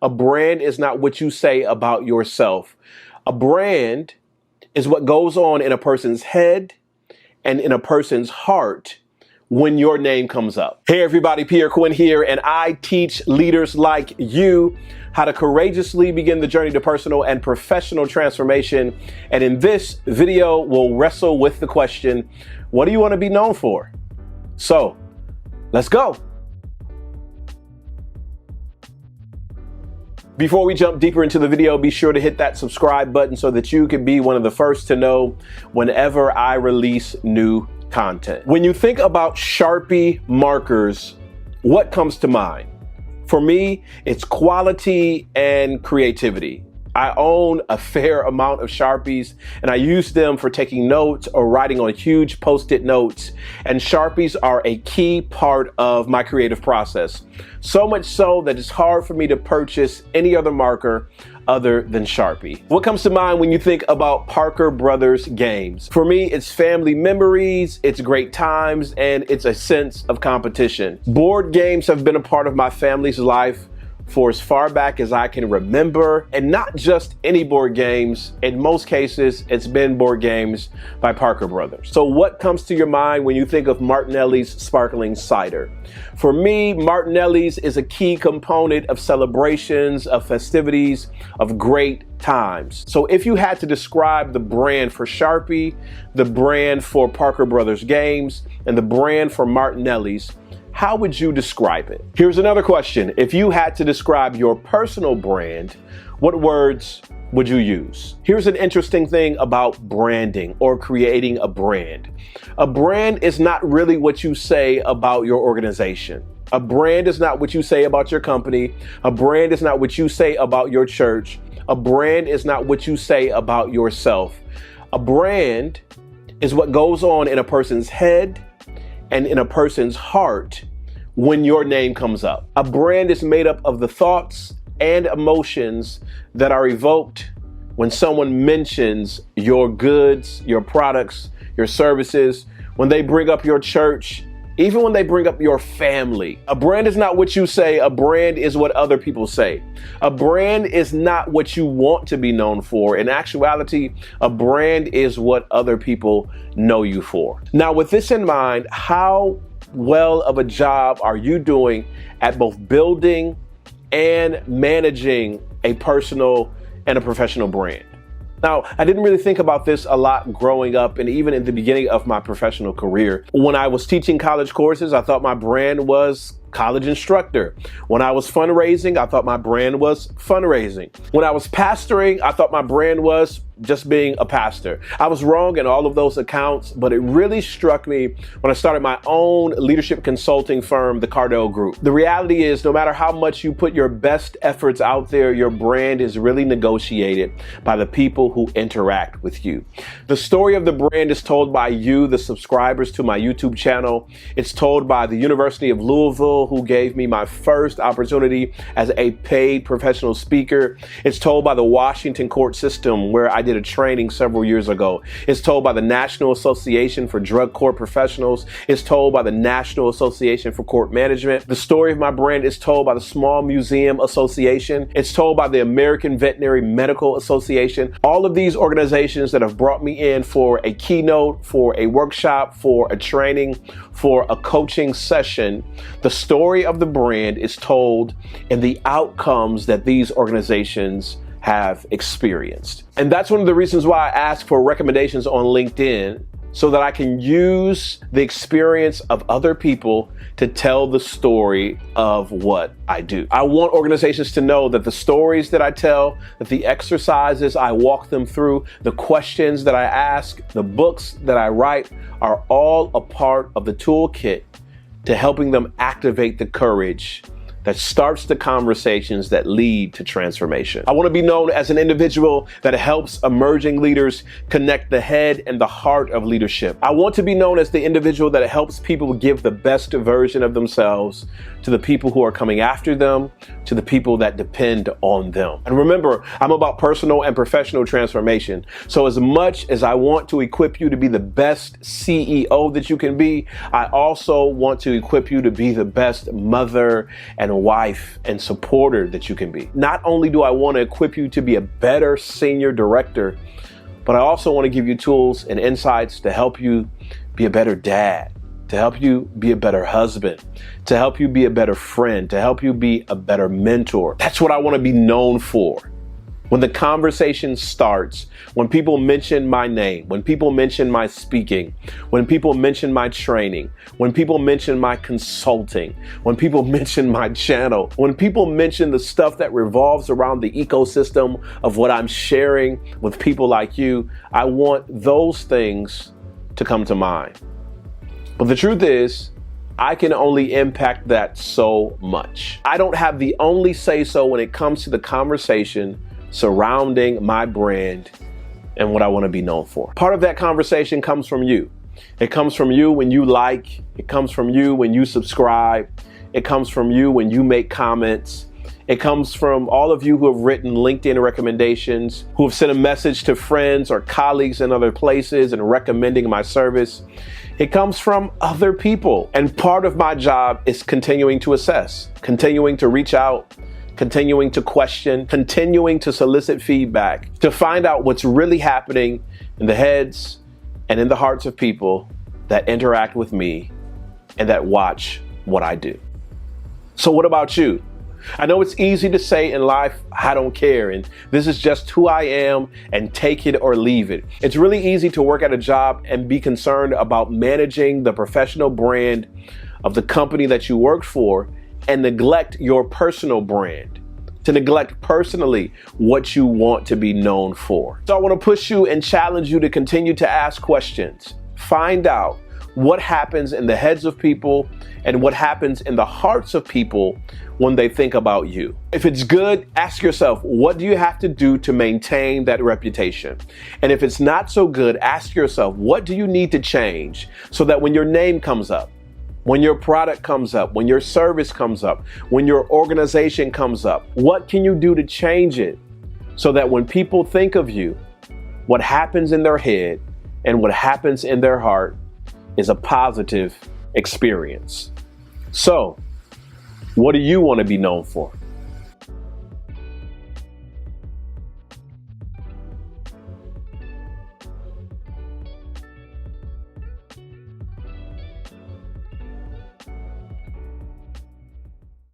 A brand is not what you say about yourself. A brand is what goes on in a person's head and in a person's heart when your name comes up. Hey everybody, Pierre Quinn here, and I teach leaders like you how to courageously begin the journey to personal and professional transformation. And in this video, we'll wrestle with the question, what do you want to be known for? So, let's go. Before we jump deeper into the video, be sure to hit that subscribe button so that you can be one of the first to know whenever I release new content. When you think about Sharpie markers, what comes to mind? For me, it's quality and creativity. I own a fair amount of Sharpies and I use them for taking notes or writing on huge Post-it notes. And Sharpies are a key part of my creative process. So much so that it's hard for me to purchase any other marker other than Sharpie. What comes to mind when you think about Parker Brothers games? For me, it's family memories, it's great times, and it's a sense of competition. Board games have been a part of my family's life for as far back as I can remember, and not just any board games. In most cases, it's been board games by Parker Brothers. So what comes to your mind when you think of Martinelli's sparkling cider? For me, Martinelli's is a key component of celebrations, of festivities, of great times. So if you had to describe the brand for Sharpie, the brand for Parker Brothers games, and the brand for Martinelli's, how would you describe it? Here's another question. If you had to describe your personal brand, what words would you use? Here's an interesting thing about branding or creating a brand. A brand is not really what you say about your organization. A brand is not what you say about your company. A brand is not what you say about your church. A brand is not what you say about yourself. A brand is what goes on in a person's head and in a person's heart when your name comes up. A brand is made up of the thoughts and emotions that are evoked when someone mentions your goods, your products, your services, when they bring up your church, even when they bring up your family. A brand is not what you say, a brand is what other people say. A brand is not what you want to be known for. In actuality, a brand is what other people know you for. Now, with this in mind, how well of a job are you doing at both building and managing a personal and a professional brand? Now, I didn't really think about this a lot growing up and even in the beginning of my professional career. When I was teaching college courses, I thought my brand was college instructor. When I was fundraising, I thought my brand was fundraising. When I was pastoring, I thought my brand was just being a pastor. I was wrong in all of those accounts, but it really struck me when I started my own leadership consulting firm, the Cardell Group. The reality is, no matter how much you put your best efforts out there, your brand is really negotiated by the people who interact with you. The story of the brand is told by you, the subscribers to my YouTube channel. It's told by the University of Louisville, who gave me my first opportunity as a paid professional speaker. It's told by the Washington court system, where I did a training several years ago. It's told by the National Association for Drug Court Professionals. It's told by the National Association for Court Management. The story of my brand is told by the Small Museum Association. It's told by the American Veterinary Medical Association. All of these organizations that have brought me in for a keynote, for a workshop, for a training, for a coaching session. The story of the brand is told in the outcomes that these organizations have experienced. And that's one of the reasons why I ask for recommendations on LinkedIn, so that I can use the experience of other people to tell the story of what I do. I want organizations to know that the stories that I tell, that the exercises I walk them through, the questions that I ask, the books that I write are all a part of the toolkit to helping them activate the courage that starts the conversations that lead to transformation. I want to be known as an individual that helps emerging leaders connect the head and the heart of leadership. I want to be known as the individual that helps people give the best version of themselves to the people who are coming after them, to the people that depend on them. And remember, I'm about personal and professional transformation. So as much as I want to equip you to be the best CEO that you can be, I also want to equip you to be the best mother and and wife and supporter that you can be. Not only do I want to equip you to be a better senior director, but I also want to give you tools and insights to help you be a better dad, to help you be a better husband, to help you be a better friend, to help you be a better mentor. That's what I want to be known for. When the conversation starts, when people mention my name, when people mention my speaking, when people mention my training, when people mention my consulting, when people mention my channel, when people mention the stuff that revolves around the ecosystem of what I'm sharing with people like you, I want those things to come to mind. But the truth is, I can only impact that so much. I don't have the only say-so when it comes to the conversation surrounding my brand and what I want to be known for. Part of that conversation comes from you. It comes from you when you like, it comes from you when you subscribe, it comes from you when you make comments. It comes from all of you who have written LinkedIn recommendations, who have sent a message to friends or colleagues in other places and recommending my service. It comes from other people. And part of my job is continuing to assess, continuing to reach out, continuing to question, continuing to solicit feedback, to find out what's really happening in the heads and in the hearts of people that interact with me and that watch what I do. So what about you? I know it's easy to say in life, I don't care, and this is just who I am, and take it or leave it. It's really easy to work at a job and be concerned about managing the professional brand of the company that you work for and neglect your personal brand, to neglect personally what you want to be known for. So I want to push you and challenge you to continue to ask questions. Find out what happens in the heads of people and what happens in the hearts of people when they think about you. If it's good, ask yourself, what do you have to do to maintain that reputation? And if it's not so good, ask yourself, what do you need to change so that when your name comes up, when your product comes up, when your service comes up, when your organization comes up, what can you do to change it so that when people think of you, what happens in their head and what happens in their heart is a positive experience? So, what do you want to be known for?